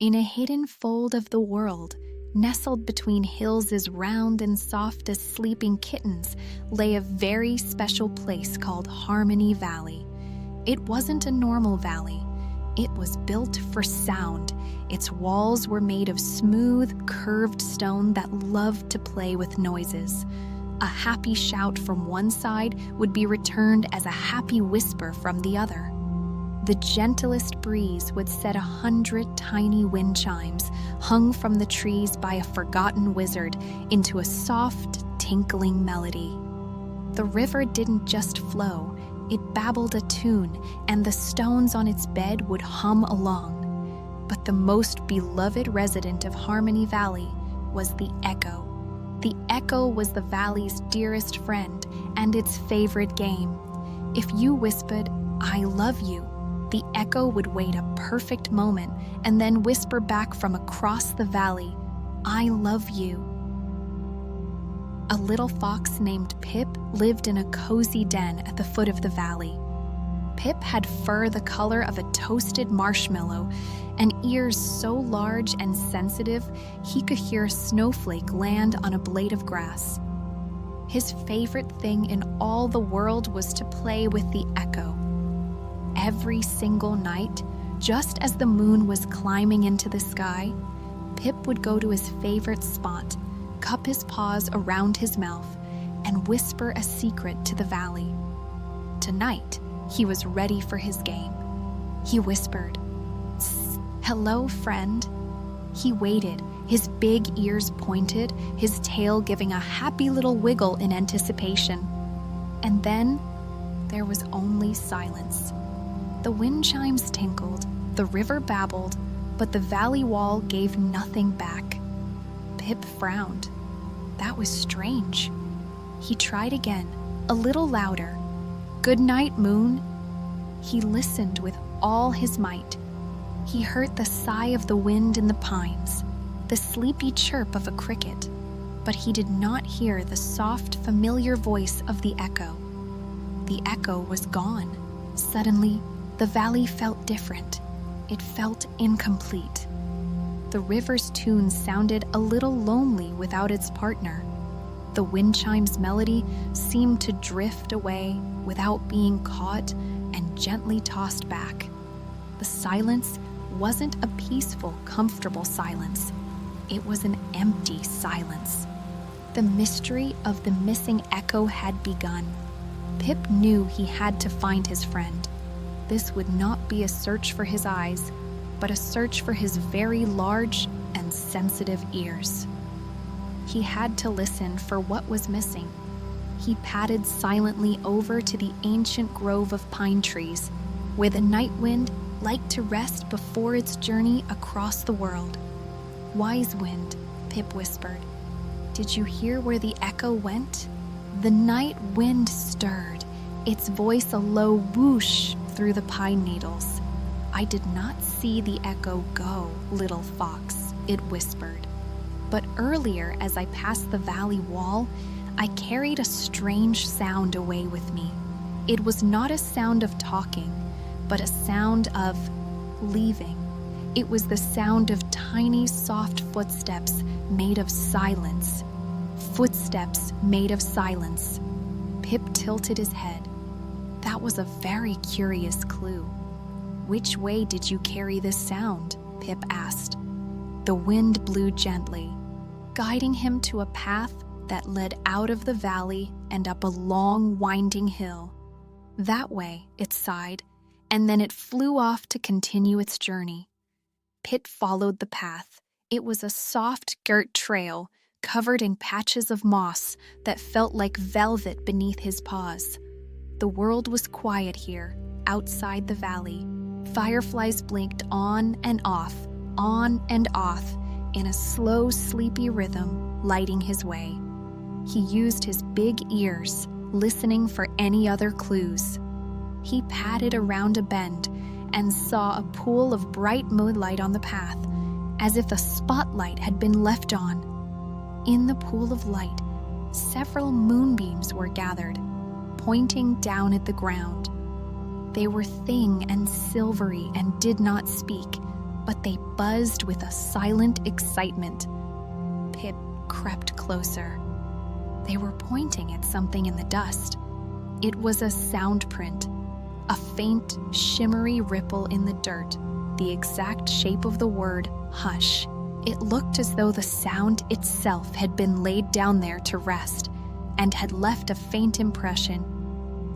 In a hidden fold of the world, nestled between hills as round and soft as sleeping kittens, lay a very special place called Harmony Valley. It wasn't a normal valley. It was built for sound. Its walls were made of smooth, curved stone that loved to play with noises. A happy shout from one side would be returned as a happy whisper from the other. The gentlest breeze would set 100 tiny wind chimes, hung from the trees by a forgotten wizard, into a soft, tinkling melody. The river didn't just flow, it babbled a tune, and the stones on its bed would hum along. But the most beloved resident of Harmony Valley was the echo. The echo was the valley's dearest friend and its favorite game. If you whispered, "I love you," the echo would wait a perfect moment and then whisper back from across the valley, "I love you." A little fox named Pip lived in a cozy den at the foot of the valley. Pip had fur the color of a toasted marshmallow and ears so large and sensitive he could hear a snowflake land on a blade of grass. His favorite thing in all the world was to play with the echo. Every single night, just as the moon was climbing into the sky, Pip would go to his favorite spot, cup his paws around his mouth, and whisper a secret to the valley. Tonight, he was ready for his game. He whispered, "Hello, friend." He waited, his big ears pointed, his tail giving a happy little wiggle in anticipation. And then there was only silence. The wind chimes tinkled, the river babbled, but the valley wall gave nothing back. Pip frowned. That was strange. He tried again, a little louder. "Good night, moon." He listened with all his might. He heard the sigh of the wind in the pines, the sleepy chirp of a cricket, but he did not hear the soft, familiar voice of the echo. The echo was gone. Suddenly, the valley felt different. It felt incomplete. The river's tune sounded a little lonely without its partner. The wind chime's melody seemed to drift away without being caught and gently tossed back. The silence wasn't a peaceful, comfortable silence. It was an empty silence. The mystery of the missing echo had begun. Pip knew he had to find his friend. This would not be a search for his eyes, but a search for his very large and sensitive ears. He had to listen for what was missing. He padded silently over to the ancient grove of pine trees, where the night wind liked to rest before its journey across the world. "Wise wind," Pip whispered, "did you hear where the echo went?" The night wind stirred, its voice a low whoosh through the pine needles. "I did not see the echo go, little fox," it whispered. "But earlier, as I passed the valley wall, I carried a strange sound away with me. It was not a sound of talking, but a sound of leaving. It was the sound of tiny, soft footsteps made of silence. Footsteps made of silence." Pip tilted his head. That was a very curious clue. "Which way did you carry this sound?" Pip asked. The wind blew gently, guiding him to a path that led out of the valley and up a long, winding hill. "That way," it sighed, and then it flew off to continue its journey. Pip followed the path. It was a soft, girt trail, covered in patches of moss that felt like velvet beneath his paws. The world was quiet here, outside the valley. Fireflies blinked on and off, in a slow, sleepy rhythm, lighting his way. He used his big ears, listening for any other clues. He padded around a bend and saw a pool of bright moonlight on the path, as if a spotlight had been left on. In the pool of light, several moonbeams were gathered, pointing down at the ground. They were thin and silvery and did not speak, but they buzzed with a silent excitement. Pip crept closer. They were pointing at something in the dust. It was a sound print, a faint, shimmery ripple in the dirt, the exact shape of the word hush. It looked as though the sound itself had been laid down there to rest and had left a faint impression.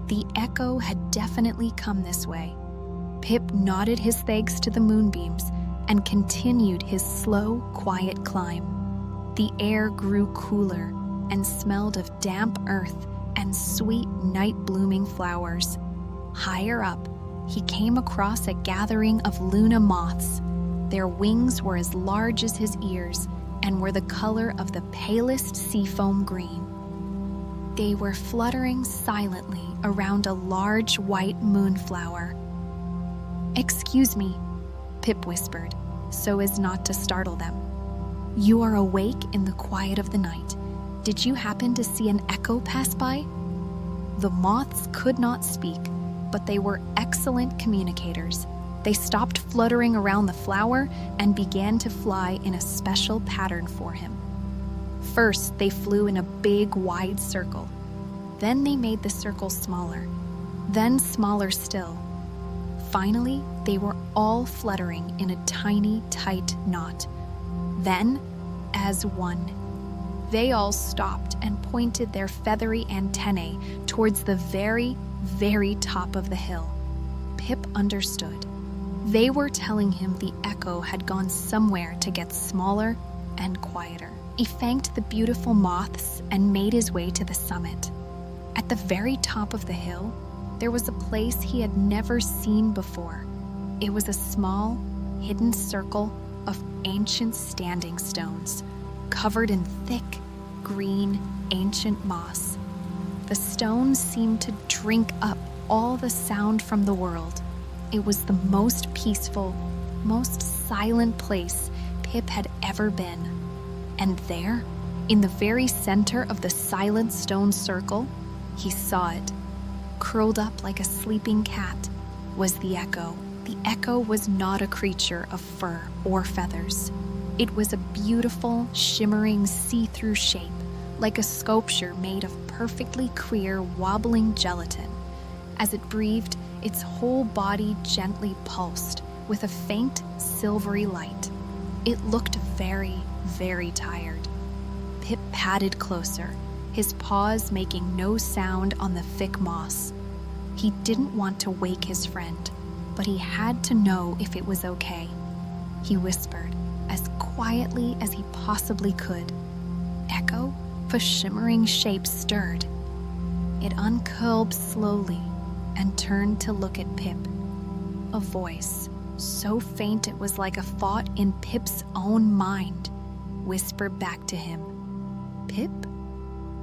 The echo had definitely come this way. Pip nodded his thanks to the moonbeams and continued his slow, quiet climb. The air grew cooler and smelled of damp earth and sweet night-blooming flowers. Higher up, he came across a gathering of Luna moths. Their wings were as large as his ears and were the color of the palest seafoam green. They were fluttering silently around a large white moonflower. "Excuse me," Pip whispered, so as not to startle them. "You are awake in the quiet of the night. Did you happen to see an echo pass by?" The moths could not speak, but they were excellent communicators. They stopped fluttering around the flower and began to fly in a special pattern for him. First, they flew in a big, wide circle. Then they made the circle smaller, then smaller still. Finally, they were all fluttering in a tiny, tight knot. Then, as one, they all stopped and pointed their feathery antennae towards the very, very top of the hill. Pip understood. They were telling him the echo had gone somewhere to get smaller and quieter. He thanked the beautiful moths and made his way to the summit. At the very top of the hill, there was a place he had never seen before. It was a small, hidden circle of ancient standing stones, covered in thick, green, ancient moss. The stones seemed to drink up all the sound from the world. It was the most peaceful, most silent place Pip had ever been. And there, in the very center of the silent stone circle, he saw it. Curled up like a sleeping cat was the echo. The echo was not a creature of fur or feathers. It was a beautiful, shimmering, see-through shape, like a sculpture made of perfectly clear, wobbling gelatin. As it breathed, its whole body gently pulsed with a faint, silvery light. It looked very, very tired. Pip padded closer, his paws making no sound on the thick moss. He didn't want to wake his friend, but he had to know if it was okay. He whispered, as quietly as he possibly could. Echo? The shimmering shape stirred. It uncurled slowly and turned to look at Pip. A voice, so faint it was like a thought in Pip's own mind, whispered back to him. "Pip?"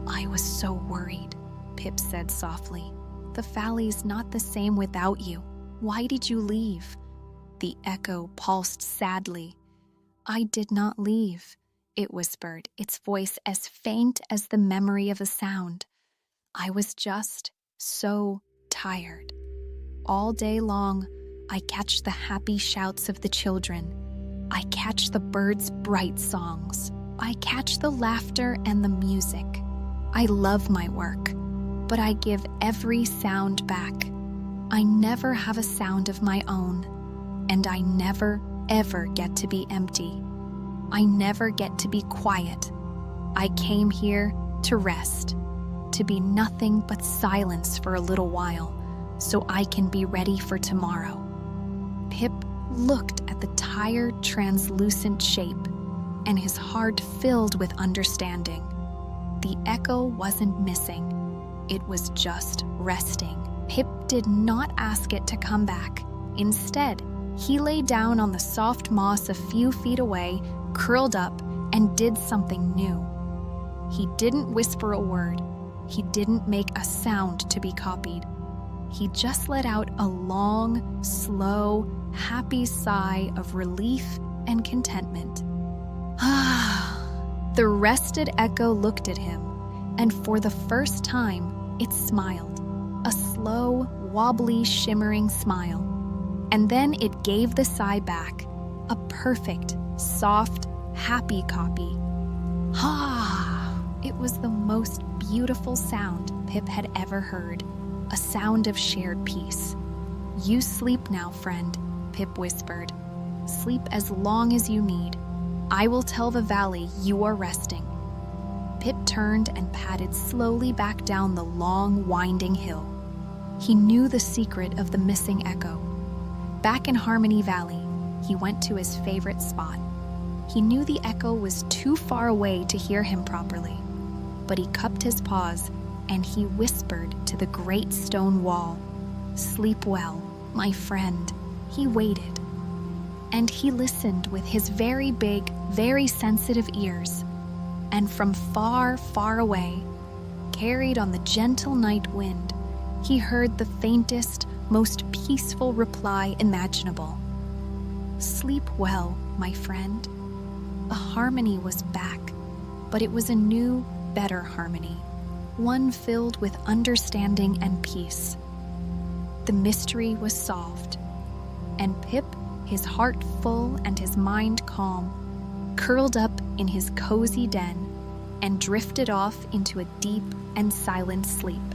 "I was so worried," Pip said softly. "The valley's not the same without you. Why did you leave?" The echo pulsed sadly. "I did not leave," it whispered, its voice as faint as the memory of a sound. "I was just so tired. All day long, I catch the happy shouts of the children. I catch the birds' bright songs. I catch the laughter and the music. I love my work, but I give every sound back. I never have a sound of my own, and I never, ever get to be empty. I never get to be quiet. I came here to rest, to be nothing but silence for a little while, so I can be ready for tomorrow." Pip looked at the tired, translucent shape, and his heart filled with understanding. The echo wasn't missing. It was just resting. Pip did not ask it to come back. Instead, he lay down on the soft moss a few feet away, curled up, and did something new. He didn't whisper a word. He didn't make a sound to be copied. He just let out a long, slow, happy sigh of relief and contentment. The rested echo looked at him, and for the first time, it smiled. A slow, wobbly, shimmering smile. And then it gave the sigh back, a perfect, soft, happy copy. Ha! It was the most beautiful sound Pip had ever heard, a sound of shared peace. "You sleep now, friend," Pip whispered. "Sleep as long as you need. I will tell the valley you are resting." Pip turned and padded slowly back down the long, winding hill. He knew the secret of the missing echo. Back in Harmony Valley, he went to his favorite spot. He knew the echo was too far away to hear him properly, but he cupped his paws and he whispered to the great stone wall, "Sleep well, my friend." He waited, and he listened with his very big, very sensitive ears. And from far, far away, carried on the gentle night wind, he heard the faintest, most peaceful reply imaginable. "Sleep well, my friend." A harmony was back, but it was a new, better harmony, one filled with understanding and peace. The mystery was solved, and Pip, his heart full and his mind calm, curled up in his cozy den and drifted off into a deep and silent sleep.